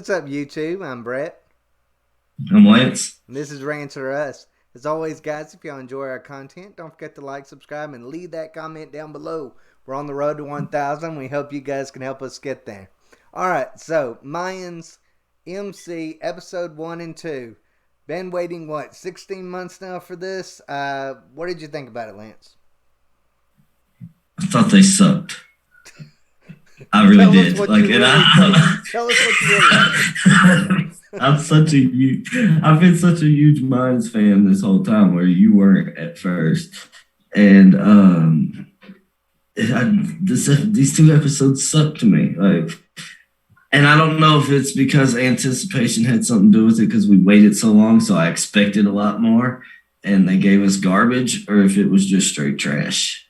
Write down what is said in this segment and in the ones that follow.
What's up, YouTube? I'm Brett. I'm Lance. And this is Rants or Us. As always, guys, if y'all enjoy our content, don't forget to like, subscribe, and leave that comment down below. We're on the road to 1,000. We hope you guys can help us get there. Alright, so Mayans M.C. episode 1 and 2. Been waiting, 16 months now for this? What did you think about it, Lance? I thought they sucked. I really did. Tell us what you really think. I've been such a huge Mayans fan this whole time, where you weren't at first, and these two episodes sucked to me. And I don't know if it's because anticipation had something to do with it, because we waited so long, so I expected a lot more, and they gave us garbage, or if it was just straight trash.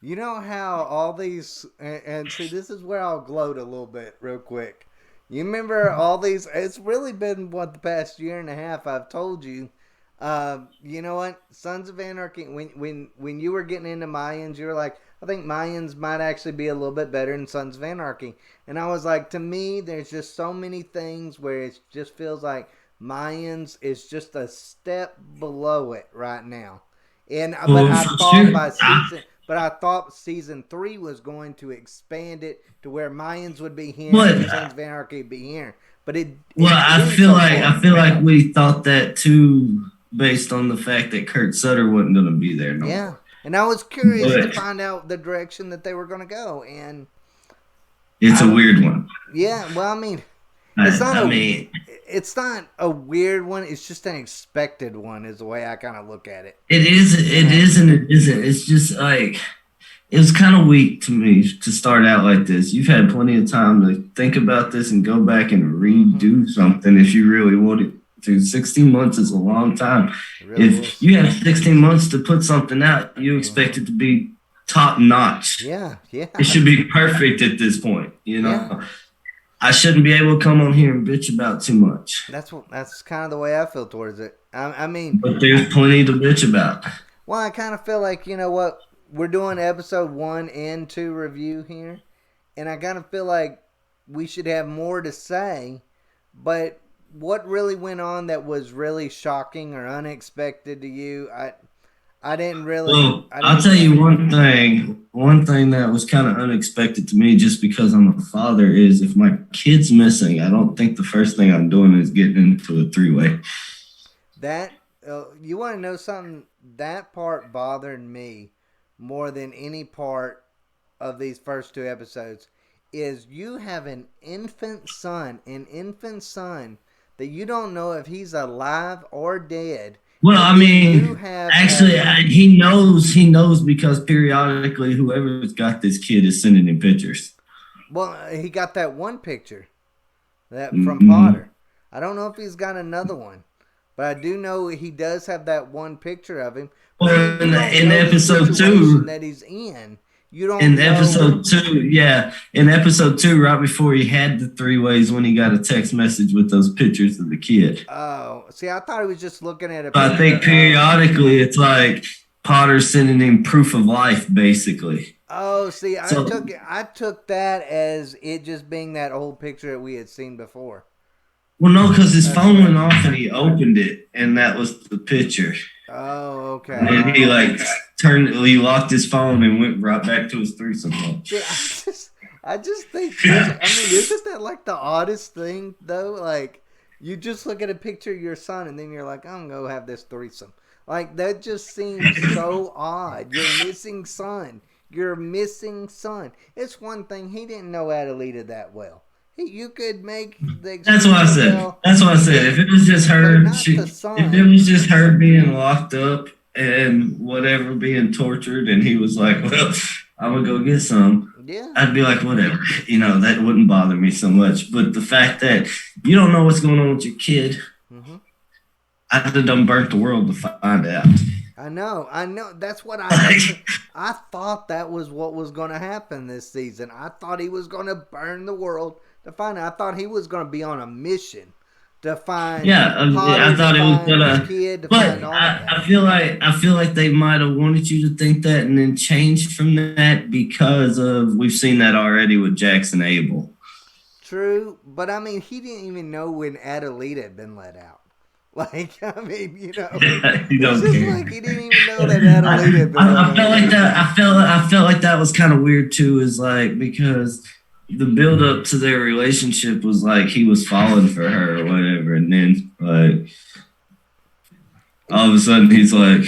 You know how all these, and see, this is where I'll gloat a little bit real quick. You remember all these, it's really been, the past year and a half I've told you, you know what, Sons of Anarchy, when you were getting into Mayans, you were like, I think Mayans might actually be a little bit better than Sons of Anarchy. And I was like, to me, there's just so many things where it just feels like Mayans is just a step below it right now. And Well, But I thought season 3 was going to expand it to where Mayans would be here But and Sons of Anarchy would be here. But I feel like we thought that too, based on the fact that Kurt Sutter wasn't going to be there no more. And I was curious to find out the direction that they were going to go, and it's a weird one. Yeah, well, I mean, it's not a weird one. It's just an expected one, is the way I kind of look at it. It is, and it isn't. It's just like, it was kind of weak to me to start out like this. You've had plenty of time to think about this and go back and redo something if you really wanted to. 16 months is a long time. Really if you have 16 months to put something out, you expect it to be top notch. Yeah. It should be perfect at this point, you know. Yeah. I shouldn't be able to come on here and bitch about too much. That's kind of the way I feel towards it. I mean, but there's plenty to bitch about. Well, I kind of feel like, you know what, we're doing episode 1 and 2 review here, and I kind of feel like we should have more to say, but what really went on that was really shocking or unexpected to you? I didn't really. Well, I'll tell you one thing. One thing that was kind of unexpected to me, just because I'm a father, is if my kid's missing, I don't think the first thing I'm doing is getting into a 3-way. That you want to know something? That part bothered me more than any part of these first 2 episodes. Is you have an infant son that you don't know if he's alive or dead. Well, I mean, actually, he knows because periodically whoever's got this kid is sending him pictures. Well, he got that one picture from Potter. I don't know if he's got another one, but I do know he does have that one picture of him. Well, in episode 2 that he's in. You don't in episode 2, right before he had the 3-ways, when he got a text message with those pictures of the kid. Oh, see, I thought he was just looking at it. But I think periodically it's like Potter's sending him proof of life, basically. Oh, see, I took that as it just being that old picture that we had seen before. Well, no, because his phone went off and he opened it, and that was the picture. Oh, okay. And he he locked his phone and went right back to his threesome. Yeah, I just think, I mean, isn't that like the oddest thing though? Like, you just look at a picture of your son and then you're like, I'm gonna go have this threesome. Like, that just seems so odd. You're missing son. It's one thing, he didn't know how to lead it that well. You could make the. That's what I said. If it was just her, being locked up and whatever, being tortured, and he was like, "Well, I'm gonna go get some." Yeah. I'd be like, whatever. You know, that wouldn't bother me so much. But the fact that you don't know what's going on with your kid, I'd have done burnt the world to find out. I know. That's what I thought that was what was going to happen this season. I thought he was going to burn the world to find out. I thought he was going to be on a mission to find. I thought it was gonna. But I feel like they might have wanted you to think that and then changed from that because of we've seen that already with Jackson Abel. True, but I mean, he didn't even know when Adelita had been let out. Like, I mean, You it's don't just care. like he didn't even know that Adelita had been let I felt out. like that. I felt like that was kind of weird too. Is like because the build up to their relationship was like he was falling for her or whatever, and then like all of a sudden he's like,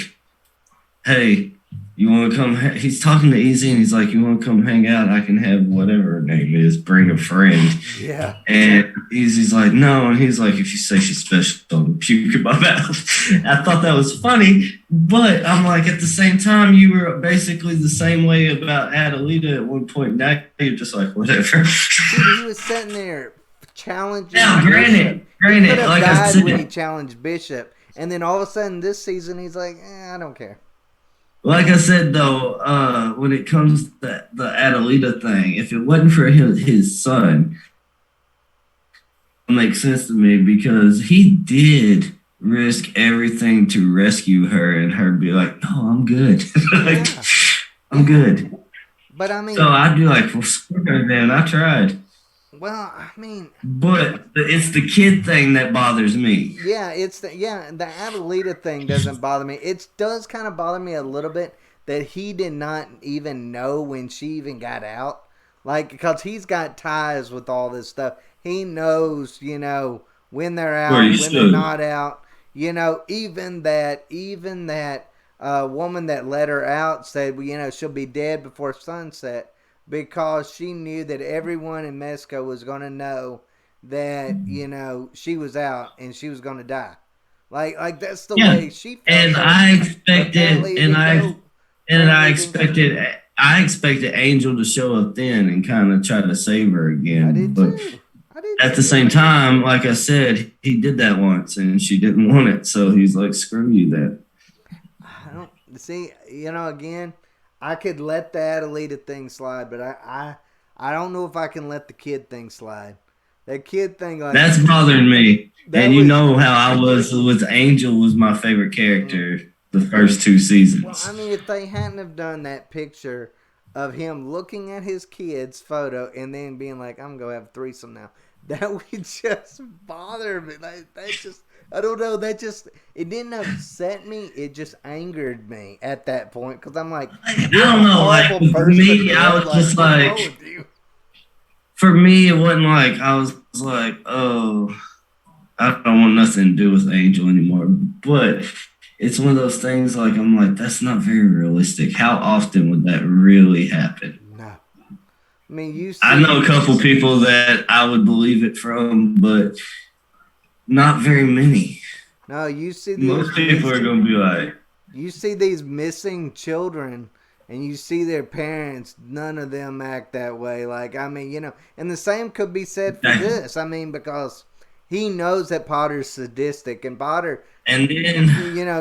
"Hey, you want to come?" He's talking to Easy, and he's like, "You want to come hang out? I can have whatever her name is. Bring a friend." Yeah. And Easy's like, "No," and he's like, "If you say she's special, don't puke in my mouth." I thought that was funny, but I'm like, at the same time, you were basically the same way about Adelita at one point. Now you're just like, whatever. Dude, he was sitting there challenging Now, Bishop. He could have like I died said, when he challenged Bishop, and then all of a sudden this season he's like, I don't care. like I said though, when it comes to the Adelita thing, if it wasn't for his son, it makes sense to me because he did risk everything to rescue her, and her be like, "No, I'm good." Like, Yeah. I'm good. But I mean, So I'd be like, "Well, screw her then. I tried." well, I mean, But it's the kid thing that bothers me. yeah, the Adelita thing doesn't bother me. It does kind of bother me a little bit that he did not even know when she even got out. Like, because he's got ties with all this stuff. He knows, when they're Or out, you when they're should. not out. Even that woman that let her out said, well, she'll be dead before sunset because she knew that everyone in Mexico was going to know that, she was out and she was going to die. Like that's the Yeah. way she felt. And So, I but expected, apparently it didn't go. and Apparently it didn't go. I expected Angel to show up then and kind of try to save her I again. did But too. I did at the too. same time, like I said, he did that once and she didn't want it. So he's like, screw you then. I don't see. Again, I could let the Adelita thing slide, but I don't know if I can let the kid thing slide. That kid thing, like That's bothering me. that And you was. know how I was with Angel was my favorite character the Well, first two well, seasons. I mean, if they hadn't have done that picture of him looking at his kid's photo and then being like, "I'm gonna have a threesome now," that would just bother me. Like that just, I don't know. That just, it didn't upset me. It just angered me at that point because I'm like, I "You're don't a know. Like horrible for person, me, I man. was Like, just what's wrong like, with you?" for me, it wasn't like I was like, oh, I don't want nothing to do with Angel anymore. But it's one of those things like I'm like, that's not very realistic. How often would that really happen? No, I mean, you I know a see, couple people that I would believe it from, but not very many. no, you see these Most people are gonna be like, you see these missing children and you see their parents, none of them act that way. Like, I mean, and the same could be said for this. I mean, because he knows that Potter's sadistic and Potter, and then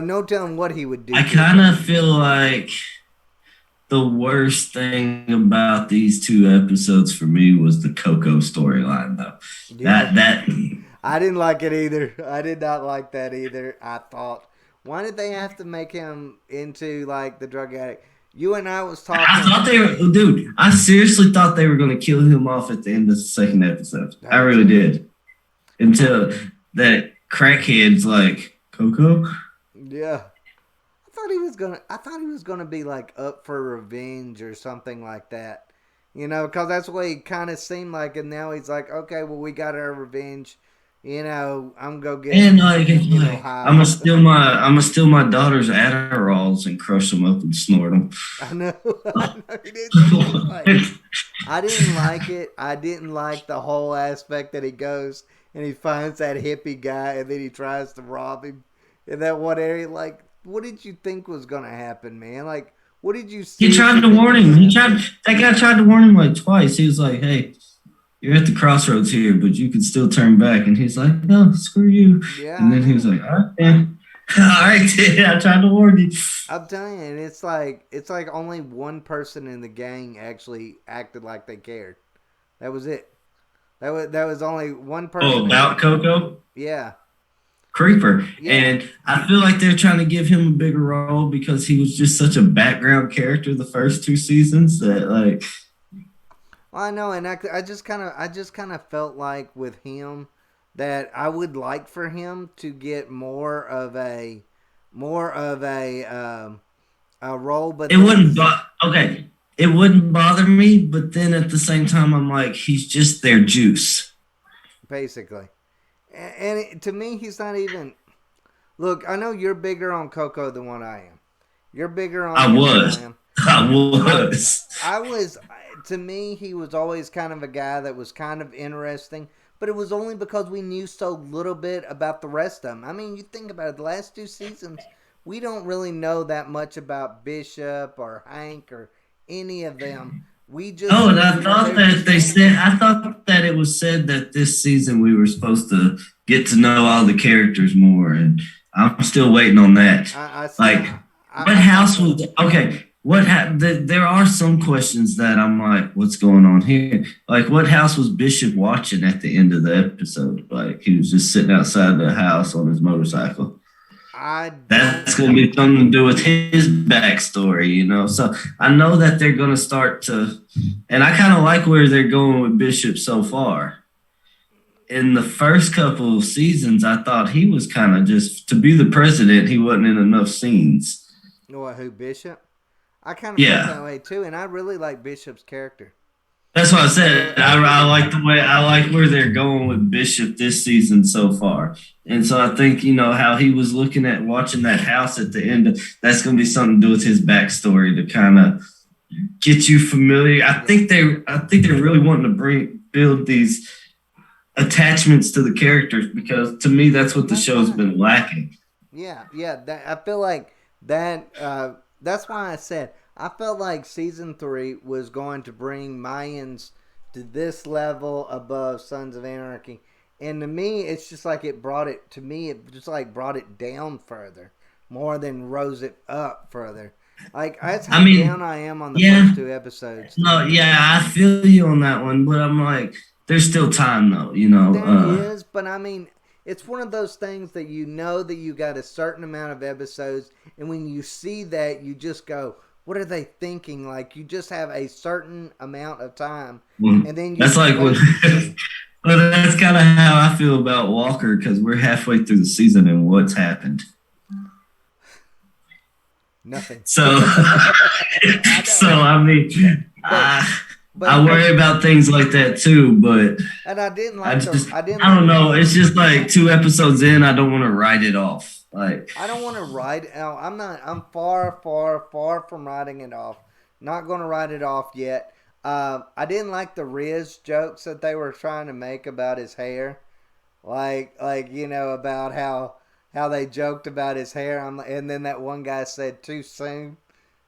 no telling what he would do. I kind of feel like the worst thing about these two episodes for me was the Coco storyline, though. Yeah. That I didn't like it either. I did not like that either. I thought, why did they have to make him into like the drug addict? You and I was talking. I thought they were, dude. I seriously thought they were going to kill him off at the end of the second episode. I really did. Until that crackhead's like, Coco. Yeah. I thought he was gonna be like up for revenge or something like that. Because that's what he kind of seemed like, and now he's like, okay, well, we got our revenge. I'm gonna get And like, high. I'm gonna steal my daughter's Adderalls and crush them up and snort them. I know. He did. Like, I didn't like it. I didn't like the whole aspect that he goes and he finds that hippie guy and then he tries to rob him in that one area. Like, what did you think was gonna happen, man? Like, what did you see? He tried to warn him. That guy tried to warn him like twice. He was like, "Hey, you're at the crossroads here, but you can still turn back." And he's like, "No, screw you." Yeah. And then he was like, "All right, man. All right, I tried to warn you." I'm telling you, and it's like only one person in the gang actually acted like they cared. That was it. That was only one person. Oh, about Coco? Yeah. Creeper. Yeah. And I feel like they're trying to give him a bigger role because he was just such a background character the first two seasons that like Well, I know, and I just kind of felt like with him that I would like for him to get more of a role, but It then wouldn't okay. It wouldn't bother me, but then at the same time, I'm like, he's just their juice. basically, to me, he's not even. Look, I know you're bigger on Coco than what I am. You're bigger on I him than I was. am. I I was. I was to me he was always kind of a guy that was kind of interesting, but it was only because we knew so little bit about the rest of them. I mean, you think about it, the last two seasons, we don't really know that much about Bishop or Hank or any of them. We Oh, just and I thought they're that just they there. said, I thought that it was said that this season we were supposed to get to know all the characters more, and I'm still waiting on that. I Like, what I thought house so. was, okay, there are some questions that I'm like, what's going on here? Like, what house was Bishop watching at the end of the episode? Like, he was just sitting outside the house on his motorcycle. I don't. That's going to be something to do with his backstory, you know. So I know that they're going to start to, and I kind of like where they're going with Bishop so far. In the first couple of seasons, I thought he was kind of just to be the president. He wasn't in enough scenes. What, who, Bishop? I kind of felt Yeah, that way too, and I really like Bishop's character. that's what I I said. I really I do. like the way I like where they're going with Bishop this season so far. And so I think, you know, how he was looking at watching that house at the end, that's going to be something to do with his backstory to kind of get you familiar. Yeah. I think they're really wanting to build these attachments to the characters because to me that's what And the that's show's fine. been lacking. Yeah, yeah. I feel like that. That's why I said I felt like season three was going to bring Mayans to this level above Sons of Anarchy, and to me, it's just like it brought it to me. It just like brought it down further, more than rose it up further. Like that's I how down mean, I am on the yeah, first two episodes. To no, be yeah, honest. I feel you on that one, but I'm like, there's still time though, you know. There is, but I mean, it's one of those things that you know that you got a certain amount of episodes, and when you see that, you just go, "What are they thinking?" Like you just have a certain amount of time, Well, and then you that's just like what. wait and see. Well, that's kind of how I feel about Walker because we're halfway through the season and what's happened. Nothing. So, I so know, I mean, but I worry about things like that too, but and I didn't I like don't the know. It's just like two episodes in, I don't want to write it off. Like, I don't want to write. No, I'm not. I'm far, far, far from writing it off. Not going to write it off yet. I didn't like the Riz jokes that they were trying to make about his hair, like you know about how they joked about his hair. And then that one guy said too soon.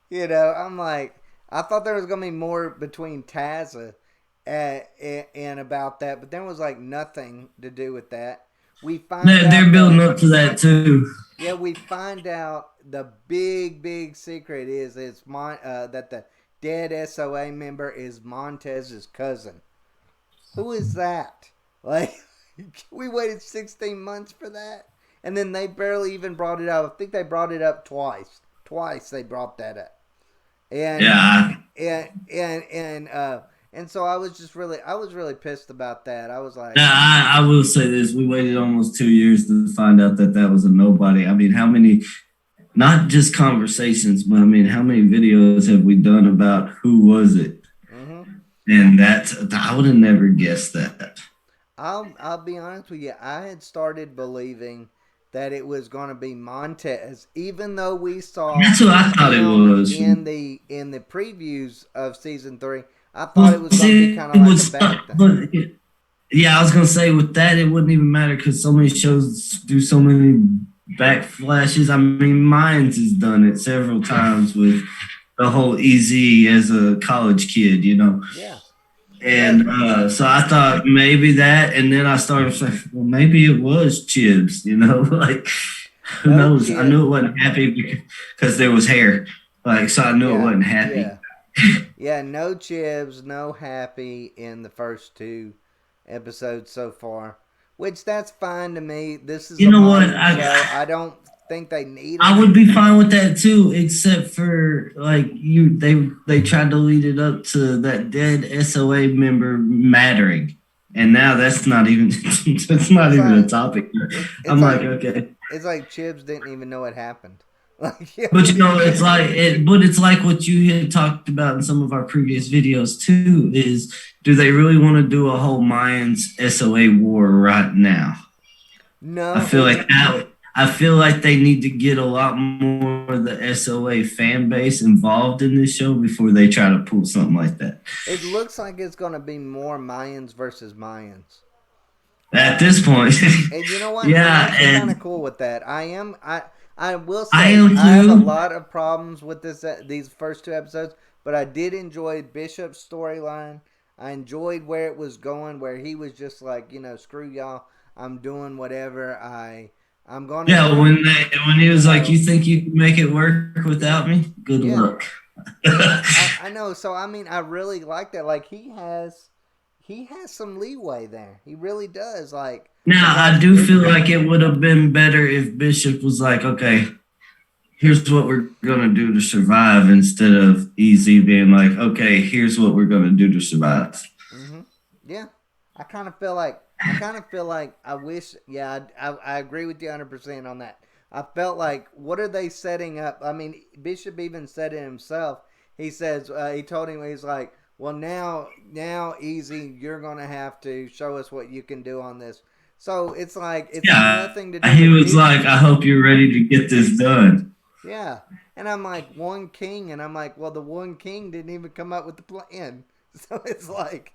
You know, I'm like, I thought there was gonna be more between Taza and about that, but there was like nothing to do with that. We find they're out building that up to that too. yeah, we find out the big secret is that the dead SOA member is Montez's cousin. Who is that? Like, we waited 16 months for that, and then they barely even brought it up. I think they brought it up twice. Twice they brought that up, and Yeah, and so I was really pissed about that. I was like, I will say this: we waited almost 2 years to find out that that was a nobody. I mean, how many? Not just conversations, but I mean, how many videos have we done about who was it? mm-hmm. And that I would have never guessed that. I'll be honest with you. I had started believing that it was going to be Montez, even though we saw That's what I thought it him was. in the previews of season three. I thought it Well, was going to be see, kind of it like a was, bad thing. but yeah, I was gonna say with that, it wouldn't even matter because so many shows do so many backflashes. I mean, Minds has done it several times with the whole Easy as a college kid, you know. Yeah, yeah, And so I thought maybe that, and then I started saying, well, maybe it was Chibs, you know, like who no knows? I knew chip. it wasn't happy because there was hair, like so I knew it Yeah, wasn't happy. yeah, yeah. No Chibs, no Happy in the first two episodes so far, which that's fine to me. This is You a know what? Mayan show. I don't think they need I them. would be fine with that too, except for like they tried to lead it up to that dead SOA member mattering. And now that's not even that's not It's even a like topic. it's I'm like, like okay. it's like Chibs didn't even know what happened. Like, yeah, But it's like but it's like what you had talked about in some of our previous videos too, is do they really want to do a whole Mayans SOA war right now? I no, feel like that. I feel like they need to get a lot more of the SOA fan base involved in this show before they try to pull something like that. it looks like it's gonna be more Mayans versus Mayans. At this point, And you know what? I'm yeah, actually kind of and cool with that. I will I say am I have a too. lot of problems with these first two episodes, but I did enjoy Bishop's storyline. I enjoyed where it was going, where he was just like, screw y'all. I'm doing whatever I'm gonna Yeah, do. when he You was like, "You know, think you can make it work without me? Good yeah. luck." I know. So I mean, I really like that. Like he has some leeway there. He really does. Like Now, I against do feel Bishop. like it would have been better if Bishop was like, "Okay, here's what we're gonna do to survive," instead of Easy being like, "Okay, here's what we're gonna do to survive." Hmm. Yeah, I kind of feel like I wish. Yeah, I agree with you 100% on that. I felt like what are they setting up? I mean, Bishop even said it himself. He says he told him he's like, well now Easy, you're gonna have to show us what you can do on this. So it's like it's Yeah, nothing to do he with was like, Bishop. "I hope you're ready to get this done." Yeah, and I'm like one king, and I'm like, well, the one king didn't even come up with the plan. So it's like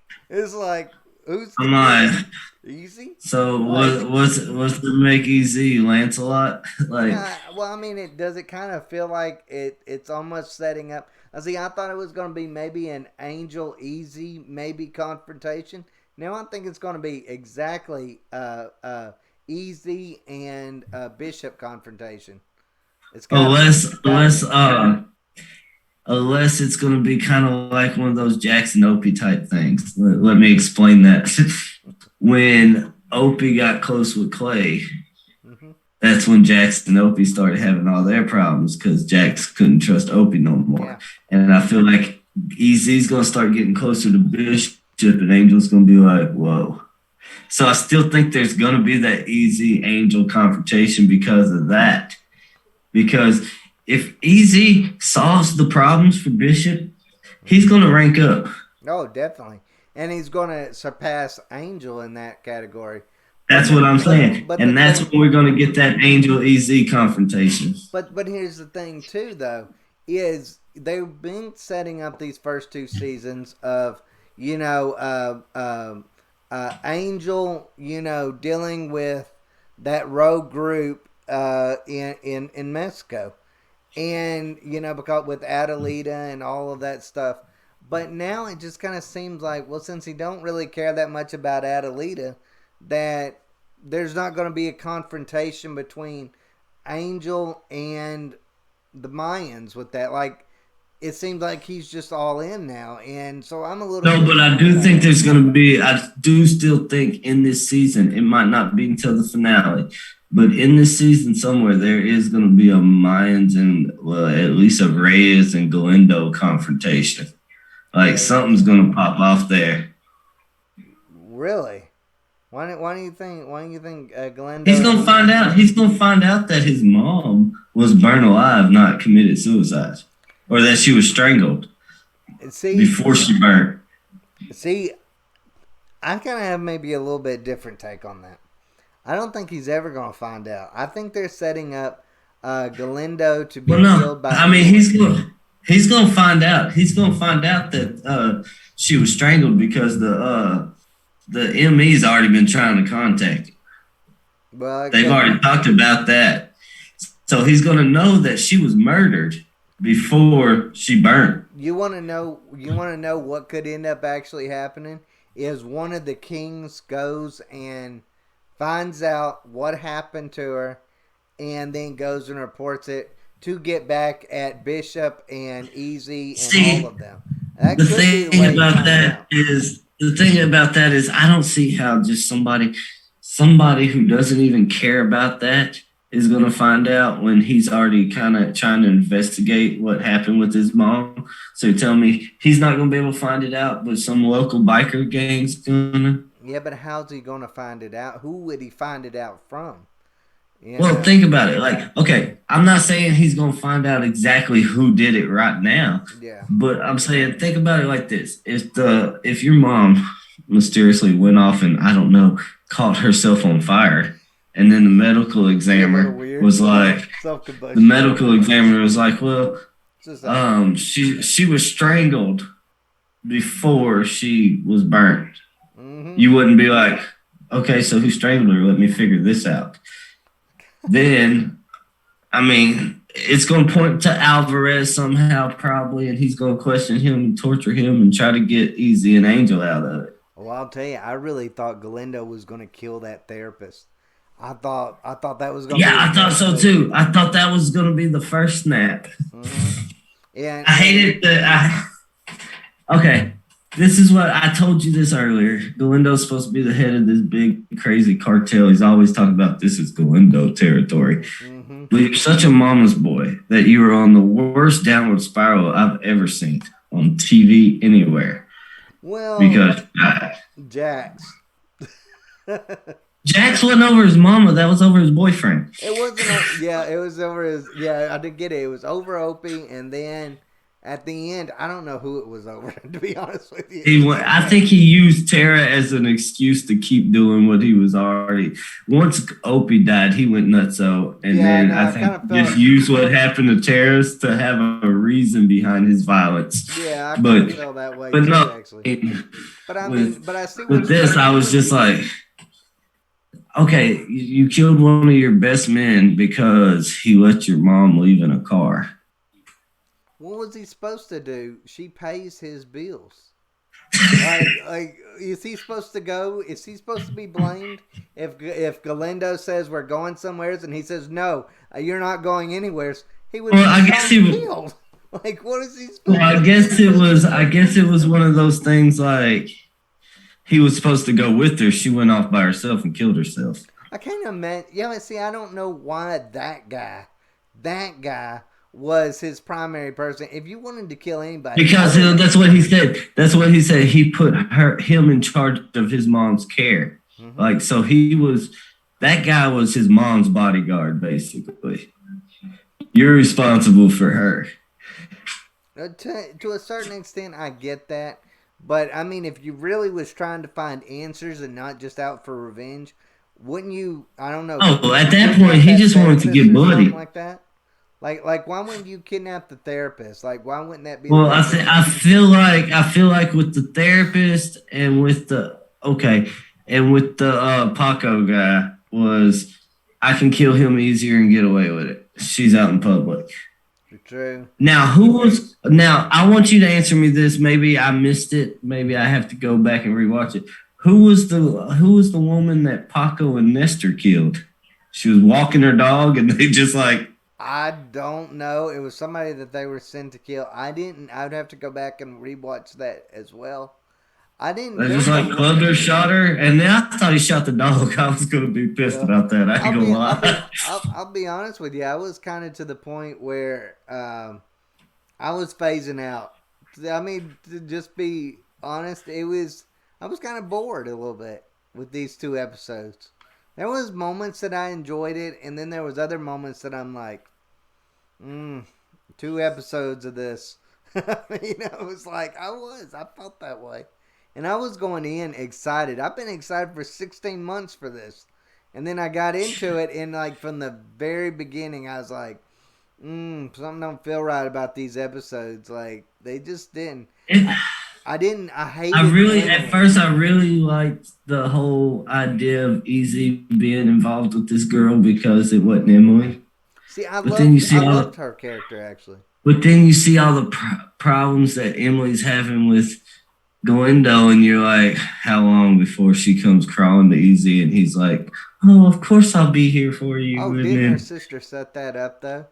who's the I'm like, king? Easy? so Like, what's to make easy, Lancelot? Like, yeah. Well, I mean, it kind of feel like it's almost setting up. I see. I thought it was going to be maybe an Angel Easy, maybe confrontation. Now I think it's going to be exactly Easy and Bishop confrontation. It's got to be. unless It's got to unless be. uh unless it's gonna be kind of like one of those Jackson Opie type things. Let me explain that. When Opie got close with Clay, Hmm. that's when Jackson and Opie started having all their problems because Jax couldn't trust Opie no more. Yeah. And I feel like Easy's gonna start getting closer to Bishop, and Angel's gonna be like, "Whoa." So I still think there's gonna be that Easy Angel confrontation because of that. Because if Easy solves the problems for Bishop, he's Hmm. gonna rank up. Oh, definitely. And he's going to surpass Angel in that category. But That's the what I'm but saying. but the And that's thing when we're gonna get that Angel EZ confrontation. but here's the thing too though is they've been setting up these first two seasons of you know Angel dealing with that rogue group in Mexico, and because with Adelita and all of that stuff. But now it just kind of seems like, well, since he don't really care that much about Adelita, that there's not going to be a confrontation between Angel and the Mayans with that. Like it seems like he's just all in now, and so I'm a little No, but I disappointed, do I think guess. there's going to be, I do still think in this season, it might not be until the finale, but in this season somewhere, there is going to be a Mayans and, well, at least a Reyes and Galindo confrontation. Like something's Reyes, going to pop off there. really? Why do you think He's Galindo and going to find Easy? out. He's going to find out that his mom was burned alive, not committed suicide, or that she was strangled See, before she burned. see, I kind of have maybe a little bit different take on that. I don't think he's ever going to find out. I think they're setting up Galindo to Well, be no, killed by I mean Hoover. he's gonna find out. He's gonna find out that she was strangled because the ME's already been trying to contact her. Well, They've because already talked about that. So he's gonna know that she was murdered before she burned. you want to know what could end up actually happening is one of the kings goes and finds out what happened to her, and then goes and reports it to get back at Bishop and Easy and all See, of them. That the could be the thing way it about turns that out. is the thing about that is I don't see how just somebody who doesn't even care about that is going to find out when he's already kind of trying to investigate what happened with his mom. So tell me he's not going to be able to find it out, but some local biker gang's going to. Yeah, but how's he gonna find it out? Who would he find it out from? You Well, know? think about it. Like, okay, I'm not saying he's going to find out exactly who did it right now, Yeah. but I'm saying think about it like this. If your mom mysteriously went off and I don't know, caught herself on fire, and then Be a little weird. Self the combustion. medical examiner was like, well, Just she was strangled before she was burned. mm-hmm. You wouldn't be like, okay, so who strangled her? Let me figure this out. Then, I mean, it's going to point to Alvarez somehow, probably, and he's going to question him and torture him and try to get Easy and Angel out of it. Well, I'll tell you, I really thought Galindo was gonna kill that therapist. I thought that was gonna Yeah, be I the thought next so thing. too. I thought that was going to be the first snap. Mm-hmm. Yeah, I hated that. Okay, this is what I told you this earlier. Galindo's supposed to be the head of this big crazy cartel. He's always talking about this is Galindo territory. mm-hmm. But you're such a mama's boy that you were on the worst downward spiral I've ever seen on TV anywhere. Well, Because Jax. Jax wasn't over his mama, that was over his boyfriend. It wasn't. Yeah, it was over his. Yeah, I did get it. It was over Opie, and then at the end, I don't know who it was over. To be honest with you, I think he used Tara as an excuse to keep doing what he was already. Once Opie died, he went nutso, and Yeah, then no, I I think kinda just felt- used what happened to Tara's to have a reason behind his violence. yeah, I But kind of felt that way but too, no, actually. But I with mean, but I see what with this, I was just like, okay, you killed one of your best men because he let your mom leave in a car. What was he supposed to do? She pays his bills. Like, is he supposed to go? Is he supposed to be blamed if Galindo says we're going somewheres and he says no, you're not going anywheres? He would Well, be I guess he was. killed. Like, what is he supposed Well, to I do? guess it was. I guess it was one of those things like he was supposed to go with her. She went off by herself and killed herself. I can't imagine. Yeah, but see, I don't know why that guy was his primary person. If you wanted to kill anybody, Because that's what he said. That's what he said. He put him in charge of his mom's care. Mm-hmm. Like, so he was, that guy was his mom's bodyguard, basically. You're responsible for her. To a certain extent, I get that. But, I mean, if you really was trying to find answers and not just out for revenge, wouldn't you, I don't know. Oh, at that point, he just wanted to get bloody. Like that? Like, why wouldn't you kidnap the therapist? Like, why wouldn't that be? Well, I feel like with the therapist and with the Paco guy was I can kill him easier and get away with it. She's out in public. True. Now, I want you to answer me this. Maybe I missed it. Maybe I have to go back and rewatch it. Who was the woman that Paco and Nestor killed? She was walking her dog and they just like. I don't know. It was somebody that they were sent to kill. I'd have to go back and rewatch that as well. I didn't. They just like clubbed her, shot her, and then I thought he shot the dog. I was gonna be pissed about that. I ain't gonna lie. I'll be honest with you. I was kind of to the point where I was phasing out. I mean, to just be honest, I was kind of bored a little bit with these two episodes. There was moments that I enjoyed it, and then there was other moments that I'm like, 2 episodes of this. It was like I felt that way. And I was going in excited. I've been excited for 16 months for this. And then I got into it, and like from the very beginning, I was like, something don't feel right about these episodes. Like, they just didn't. I hated At first I really liked the whole idea of Easy being involved with this girl because it wasn't Emily. See, I loved her character, actually. But then you see all the problems that Emily's having with Galindo, and you're like, how long before she comes crawling to Easy? And he's like, oh, of course I'll be here for you. Oh, didn't her sister set that up, though?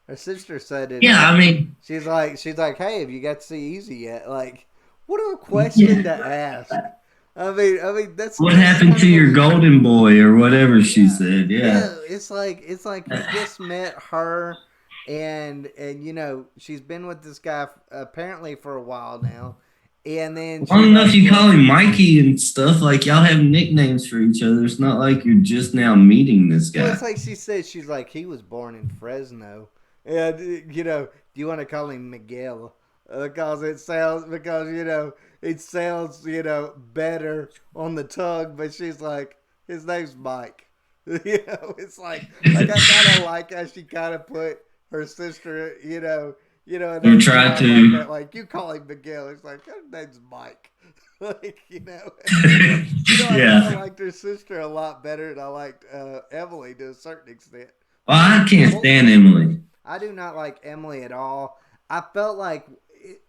Her sister said it. Yeah, I mean. She's like, hey, have you got to see Easy yet? Like, what a question to ask. I mean, What that's happened kind to of what your we. golden boy or whatever she Yeah, said? Yeah. yeah. It's like he just met her, and she's been with this guy apparently for a while now, and then Long she's enough like, you call well, him Mikey and stuff. Like y'all have nicknames for each other. It's not like you're just now meeting this well, it's guy. like she said, she's like, he was born in Fresno, and do you want to call him Miguel? Because it sounds better on the tongue, but she's like, his name's Mike. It's like I kind of like how she kind of put her sister, in Or her try spot like to. that. Like, you call him Miguel. It's like, his name's Mike. But I kind of Yeah. liked her sister a lot better than I liked Emily to a certain extent. Well, But I can't stand Emily. I do not like Emily at all. I felt like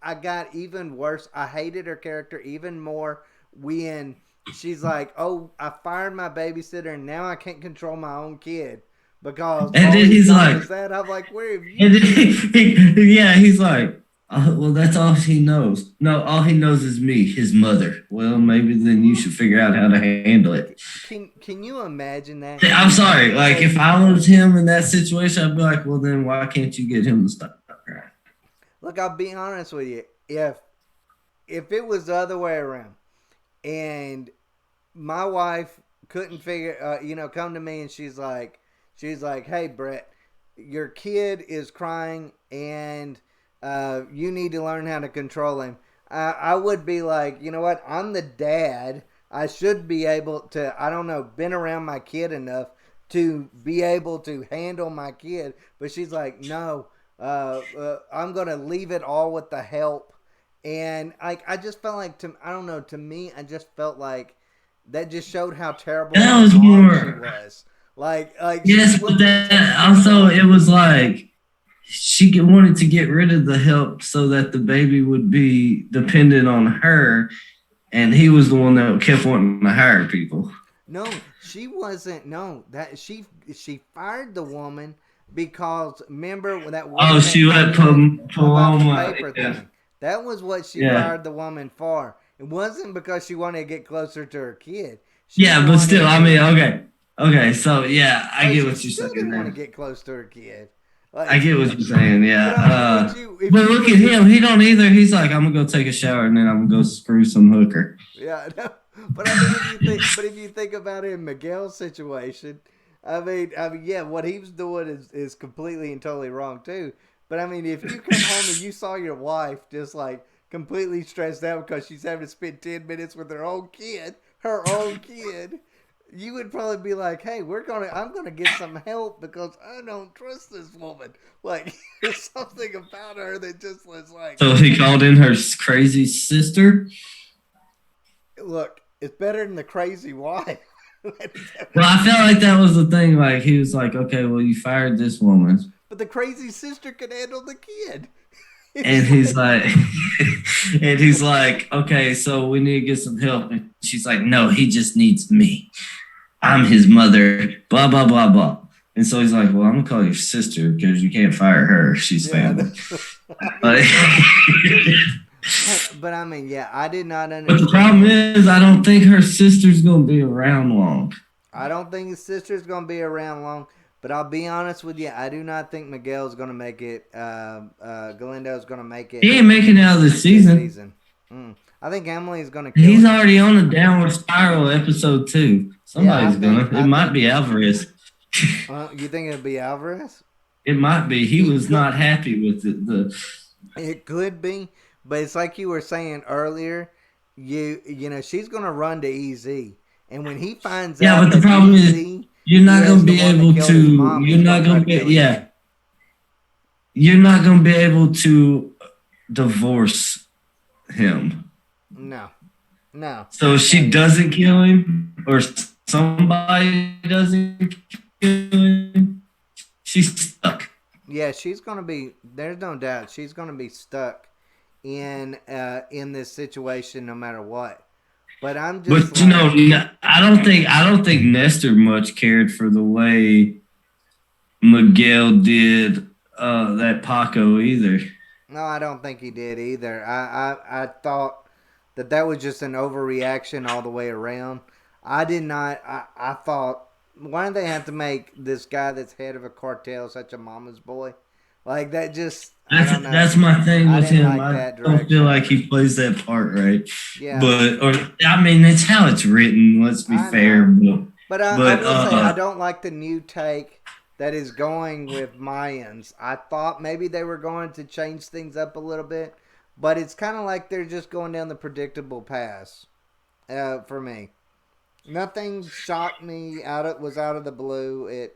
I got even worse. I hated her character even more when she's like, "Oh, I fired my babysitter and now I can't control my own kid because And all then he's he's known like, is that." I'm like, "Where have you and then been?" yeah, he's like, well, that's all he knows. No, all he knows is me, his mother. Well, maybe then you should figure out how to handle it. Can you imagine that? I'm sorry. Like, Like, if I was him in that situation, I'd be like, well, then why can't you get him to stop? look, I'll be honest with you. If it was the other way around, and my wife couldn't figure, come to me and she's like, "Hey, Brett, your kid is crying and you need to learn how to control him." I would be like, you know what? I'm the dad. I should be able to, I don't know, been around my kid enough to be able to handle my kid. But she's like, no, I'm going to leave it all with the help. And I just felt like, I don't know, to me, I just felt like that just showed how terrible of That a was mom she more, was. Like she yes, but wouldn't take that care of her also, own it was kid. like, wanted to get rid of the help so that the baby would be dependent on her, and he was the one that kept wanting to hire people. No, she wasn't. No, that she fired the woman because remember that Oh, woman that she came let in about the Paloma. paper Yeah, thing. That was what she yeah, fired the woman for. It wasn't because she wanted to get closer to her kid. She yeah. But still, wanted I to. mean, okay, okay. So yeah, I Oh, get she what you're still saying didn't want to there. get close to her kid. I Like, get what you're saying. Yeah. but I mean, would you if But you look would at if him. He don't either. He's like, I'm gonna go take a shower and then I'm gonna go screw some hooker. yeah, no. But I mean, if you think about it in Miguel's situation, I mean, yeah, what he was doing is completely and totally wrong too. But I mean, if you come home and you saw your wife just like completely stressed out because she's having to spend 10 minutes with her own kid, you would probably be like, "Hey, I'm gonna get some help because I don't trust this woman." Like, there's something about her that just was like, So he called in her crazy sister. look, it's better than the crazy wife. Well, I felt like that was the thing. Like he was like, okay, well, you fired this woman, But the crazy sister could handle the kid. and It's he's like, like, and he's like, okay, so we need to get some help. And she's like, no, he just needs me. I'm his mother. Blah blah blah blah. And so he's like, well, I'm gonna call your sister because you can't fire her. She's yeah, family. I mean, But, just, but I mean, yeah, I did not but the problem understand. is, I don't think her sister's gonna be around long. I don't think his sister's going to be around long. But I'll be honest with you, I do not think Miguel's going to make it. Galindo's going to make it He ain't making it out of the this season. season. I think Emily's going to kill He's him. already on a downward spiral episode 2. Yeah, Somebody's gonna. It I might think. be Alvarez. You think it'll be Alvarez? It might be. He It was could. not happy with it. It could be, but it's like you were saying earlier. She's gonna run to EZ, and when he finds Yeah, out but the that problem is EZ you're not is gonna the be one that able killed his to. mom, You're he's gonna not try gonna to be. kill Yeah, him. you're not gonna be able to divorce him. No, no, So if no. she doesn't kill him, or somebody doesn't kill him, she's stuck. Yeah, she's gonna be. There's no doubt she's gonna be stuck in this situation no matter what. But I'm just But like, I don't think Nestor much cared for the way Miguel did that Paco either. no, I don't think he did either. I thought that was just an overreaction all the way around. I did not. I thought, why do they have to make this guy that's head of a cartel such a mama's boy? Like that just, I don't know. That's my thing I with didn't him. like I that don't feel direction. like he plays that part right. Yeah, But or I mean, it's how it's written. Let's be I fair. know. But I But will say, I don't like the new take that is going with Mayans. I thought maybe they were going to change things up a little bit, but it's kind of like they're just going down the predictable path for me. Nothing shocked me was out of the blue.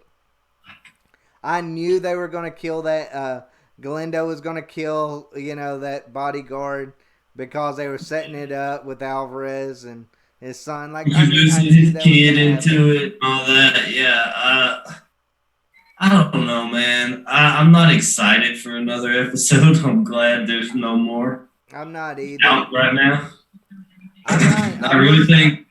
I knew they were going to kill that. Galindo was going to kill, that bodyguard because they were setting it up with Alvarez and his son. Like, I mean, I introducing knew his that was kid going to happen. into it, all that. Yeah. I don't know, man. I'm not excited for another episode. I'm glad there's no more I'm not either. out right now. I'm not. I really think,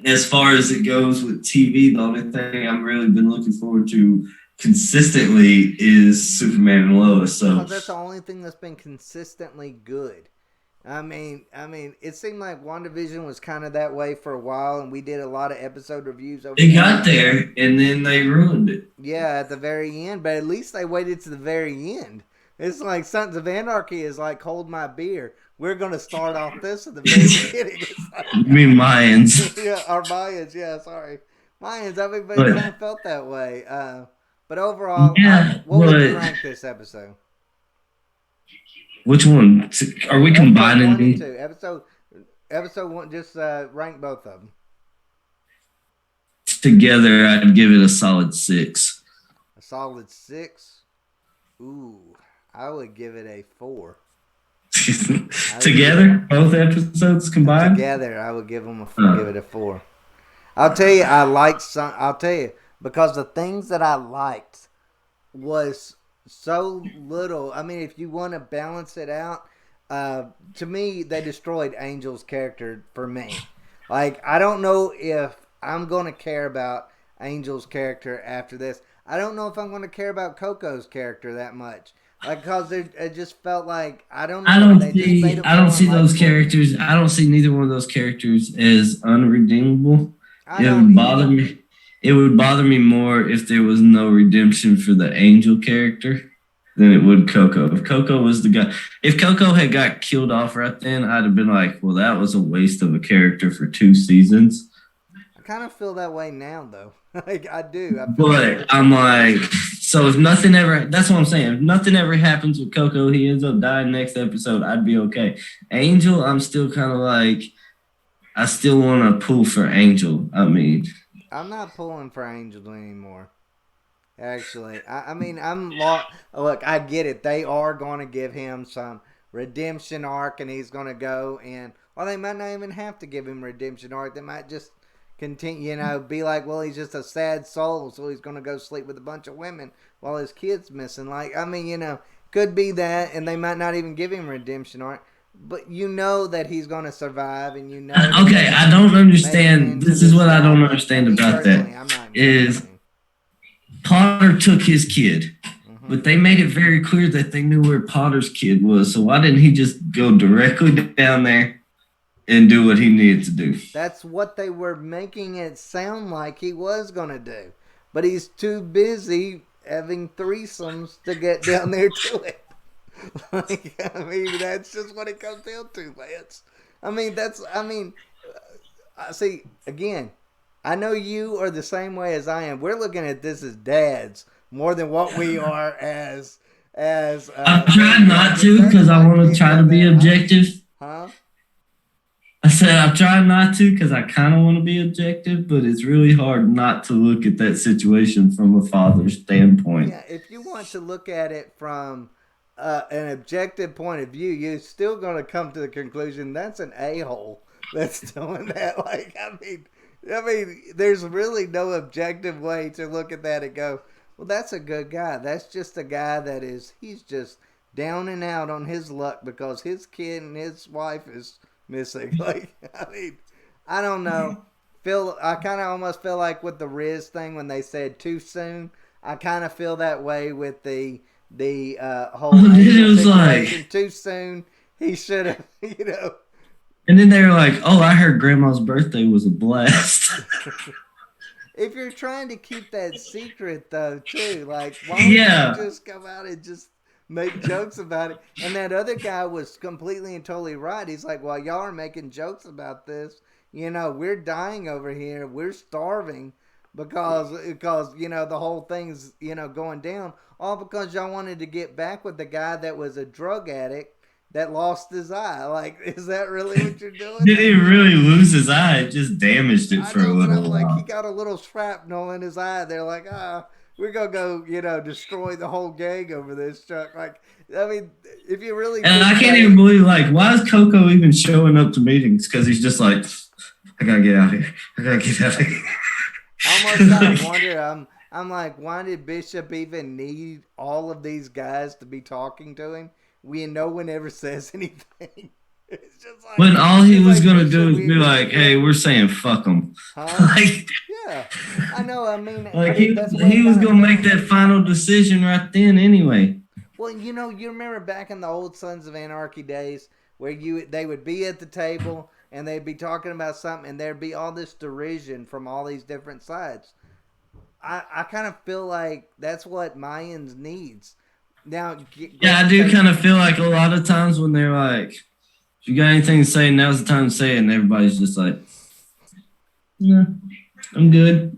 as far as it goes with TV, the only thing I've really been looking forward to consistently is Superman and Lois. So Because that's the only thing that's been consistently good. It seemed like WandaVision was kind of that way for a while, and we did a lot of episode reviews over. they got there, and then they ruined it. Yeah, at the very end, but at least they waited to the very end. It's like Sons of Anarchy is like hold my beer. We're gonna start off this at the very beginning. It's like, You mean Mayans? yeah, our Mayans. Yeah, sorry, Mayans. But But it kind of felt that way. But overall, yeah, what would you rank this episode? which one? Are we combining Episode 1 and these 2. Episode 1. Just rank both of them. together? I'd give it a solid 6. A solid 6. Ooh, I would give it a 4. Together, both episodes combined. Together, I would give them give it a 4. I'll tell you, I'll tell you, because the things that I liked was so little. I mean, if you want to balance it out, to me, they destroyed Angel's character for me. Like, I don't know if I'm going to care about Angel's character after this. I don't know if I'm going to care about Coco's character that much. Like, because it just felt like, I don't know. I don't see those characters. I don't see neither one of those characters as unredeemable. It would bother me. It would bother me more if there was no redemption for the Angel character than it would Coco. If Coco was the guy, if Coco had got killed off right then, I'd have been like, well, that was a waste of a character for 2 seasons. I kind of feel that way now, though. Like, I do. But I'm like, so if nothing ever, that's what I'm saying. If nothing ever happens with Coco, he ends up dying next episode, I'd be okay. Angel, I'm still kind of like, I still want to pull for Angel. I mean, I'm not pulling for Angel anymore. Actually, I'm lost. Look, I get it. They are going to give him some redemption arc, and he's going to go and, or they might not even have to give him redemption arc. They might just continue, be like, well, he's just a sad soul, so he's going to go sleep with a bunch of women while his kid's missing. Like, could be that, and they might not even give him redemption arc. But that he's going to survive, and okay, I don't understand. This is what I don't understand about that. Is Potter took his kid, but they made it very clear that they knew where Potter's kid was. So why didn't he just go directly down there and do what he needed to do? That's what they were making it sound like he was going to do. But he's too busy having threesomes to get down there to it. That's just what it comes down to, Lance. See, again, I know you are the same way as I am. We're looking at this as dads more than what we are as. I'm trying not to because I want to try to be objective. Huh? I said I'm trying not to because I kind of want to be objective, but it's really hard not to look at that situation from a father's standpoint. Yeah, if you want to look at it from an objective point of view, you're still going to come to the conclusion that's an a-hole that's doing that. Like, there's really no objective way to look at that and go, well, that's a good guy. That's just a guy he's just down and out on his luck because his kid and his wife is missing. Like, I don't know. I kind of almost feel like with the Riz thing when they said too soon, I kind of feel that way with the whole it was like too soon. He should have, And then they were like, "Oh, I heard Grandma's birthday was a blast." If you're trying to keep that secret though, too, like why wouldn't you Yeah. just come out and just make jokes about it? And that other guy was completely and totally right. He's like, "Well, y'all are making jokes about this. We're dying over here. We're starving because the whole thing's going down all because y'all wanted to get back with the guy that was a drug addict that lost his eye. Like, is that really what you're doing? Did he really lose his eye? It just damaged it I for a know, but I'm little like, he while. got a little shrapnel in his eye. They're like, we're gonna go, destroy the whole gang over this, Chuck. Like, I mean, if you really And think I can't about even it, believe, like, why is Coco even showing up to meetings? Because he's just like, I gotta get out of here. I gotta get out of here. I almost kind of wonder. I'm like, why did Bishop even need all of these guys to be talking to him? No one ever says anything. It's just like When all he it's was like gonna do Bishop, is be like, "Hey, we're saying fuck them," huh? like, Yeah, I know. I mean, like but he that's the way it he was kind of gonna make felt. that final decision right then anyway. Well, you remember back in the old Sons of Anarchy days where they would be at the table and they'd be talking about something and there'd be all this derision from all these different sides. I kind of feel like that's what Mayans needs. Now, Yeah, going I to do take kind of feel like a lot of times when they're like, "If you got anything to say, now's the time to say it," and everybody's just like, "Yeah, I'm good."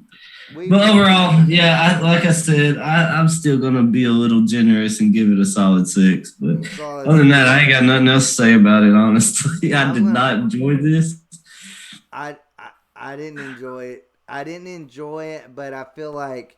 we But will. overall, yeah, like I said, I'm still gonna be a little generous and give it a solid 6. But Solid other than that, six. I ain't got nothing else to say about it. Honestly, I I'm did gonna. not enjoy this. I didn't enjoy it. I didn't enjoy it, but I feel like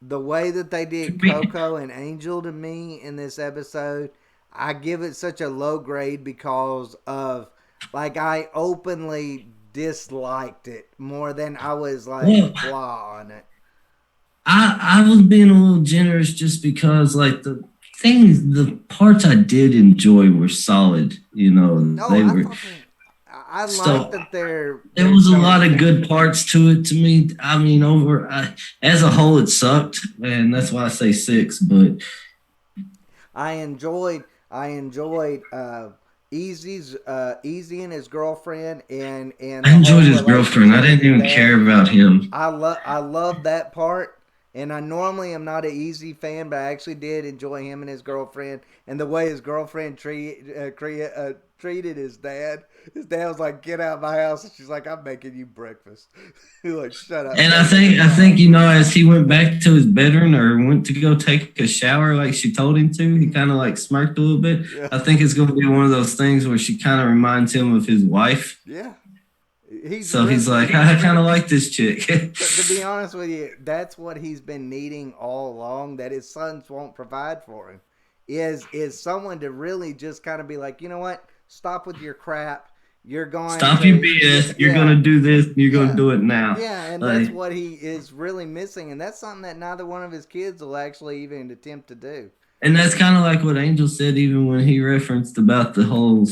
the way that they To did me, Coco and Angel to me in this episode, I give it such a low grade because of like I openly disliked it more than I was like well, blah on it. I was being a little generous just because like the parts I did enjoy were solid. No, They I were thought that I like so. that they're There they're was a showing lot of things. good parts to it to me. I mean, as a whole, it sucked, and that's why I say 6. But I enjoyed Easy and his girlfriend and I the enjoyed whole his girlfriend. I relationship with didn't his even dad. care about him. I love that part. And I normally am not an Easy fan, but I actually did enjoy him and his girlfriend and the way his girlfriend treated his dad. His dad was like, "Get out of my house," and she's like, "I'm making you breakfast." He's like, "Shut up, And go I live think in I my think house." as he went back to his bedroom or went to go take a shower like she told him to, he kind of like smirked a little bit. Yeah, I think it's going to be one of those things where she kind of reminds him of his wife. yeah. He's So he's really like, I kind of like this chick. to be honest with you, that's what he's been needing all along. That his sons won't provide for him. Is someone to really just kind of be like, you know what? Stop with your crap. You're going Stop your to, yeah, BS. You're going to yeah, do this. And you're going to yeah, do it now. yeah, and that's Like, what he is really missing, and that's something that neither one of his kids will actually even attempt to do. and that's kind of like what Angel said, even when he referenced about the whole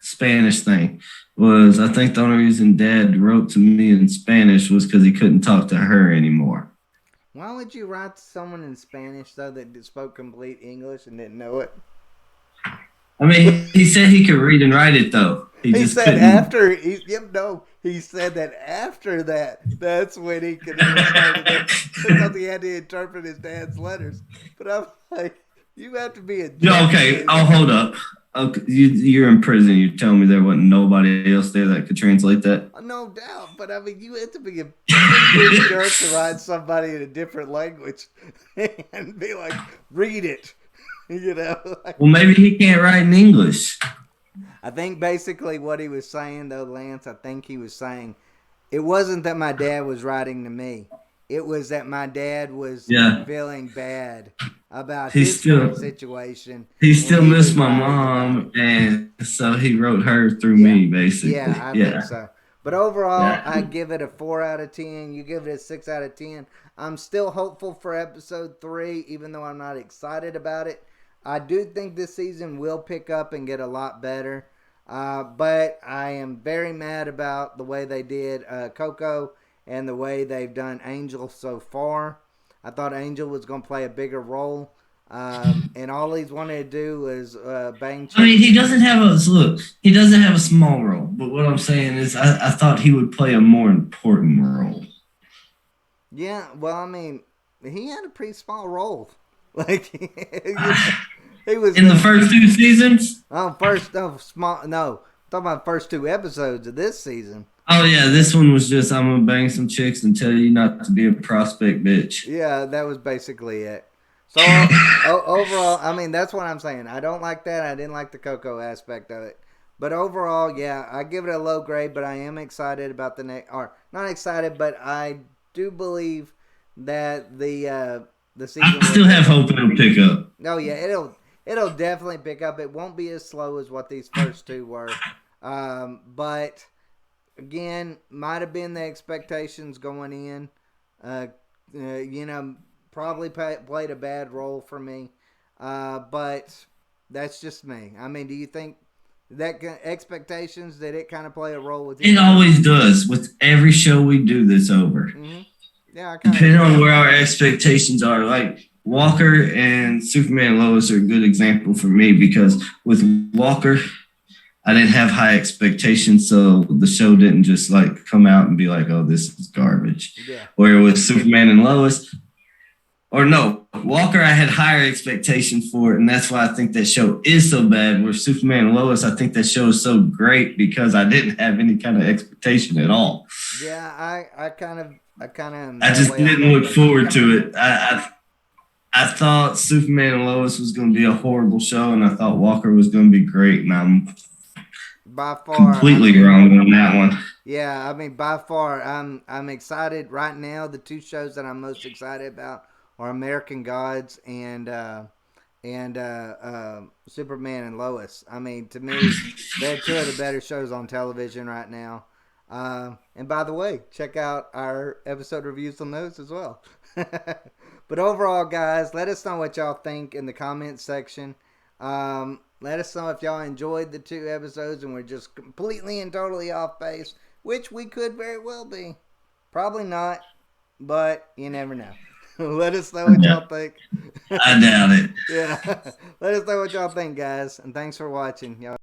Spanish thing. Was I think the only reason Dad wrote to me in Spanish was because he couldn't talk to her anymore. Why would you write to someone in Spanish though that spoke complete English and didn't know it? I mean, he said he could read and write it though. He He just said couldn't. after no, he said that after that's when he could understand it because he had to interpret his dad's letters. But I'm like, you have to be a Yeah, jerk to okay, do I'll that. hold up. Okay, you're in prison. You're telling me there wasn't nobody else there that could translate that? No doubt, but I mean, you have to be a pretty big jerk to write somebody in a different language and be like, read it. Like, Well, maybe he can't write in English. I think basically what he was saying, though, Lance, I think he was saying it wasn't that my dad was writing to me. It was that my dad was Yeah, feeling bad about he his current still situation, he and still he was missed my writing about it. mom, and so he wrote her through Yeah, me, yeah, basically. I think Yeah, so. But overall, yeah. I give it a 4 out of 10. You give it a 6 out of 10. I'm still hopeful for episode 3, even though I'm not excited about it. I do think this season will pick up and get a lot better. But I am very mad about the way they did Coco and the way they've done Angel so far. I thought Angel was going to play a bigger role. And all he's wanted to do is bang I mean, chicks. he doesn't have a look. He doesn't have a small role, but what I'm saying is, I thought he would play a more important role. Yeah, well, I mean, he had a pretty small role. Like, he was In the first two seasons. first no small no talking about the first two episodes of this season. Oh yeah, this one was just I'm gonna bang some chicks and tell you not to be a prospect bitch. Yeah, that was basically it. So overall, I mean, that's what I'm saying. I don't like that. I didn't like the Coco aspect of it. But overall, yeah, I give it a low grade. But I am excited about the next, or not excited, but I do believe that the season I still have hope it'll pick up. Oh yeah, it'll definitely pick up. It won't be as slow as what these first two were, but again, might have been the expectations going in. Uh, you know, probably played a bad role for me, but that's just me. I mean, do you think that expectations did it kind of play a role with you? It always does with every show we do this over. Mm-hmm. Yeah, Depending on where our expectations are, like Walker and Superman and Lois are a good example for me because with Walker, I didn't have high expectations, so the show didn't just like come out and be like, "Oh, this is garbage." Yeah. Where with Superman and Lois, or no, Walker, I had higher expectations for it, and that's why I think that show is so bad. Where Superman and Lois, I think that show is so great because I didn't have any kind of expectation at all. Yeah, I kind of I just didn't look forward to it. I thought Superman and Lois was going to be a horrible show, and I thought Walker was going to be great, and I'm by far completely wrong on that one. Yeah, I mean, by far, I'm excited right now. The two shows that I'm most excited about are American Gods and Superman and Lois. I mean, to me, they're two of the better shows on television right now. And by the way, check out our episode reviews on those as well. But overall, guys, let us know what y'all think in the comments section. Let us know if y'all enjoyed the two episodes and we're just completely and totally off base, which we could very well be. Probably not, but you never know. Let us know what y'all think. I doubt it. Yeah. Let us know what y'all think, guys. And thanks for watching. Y'all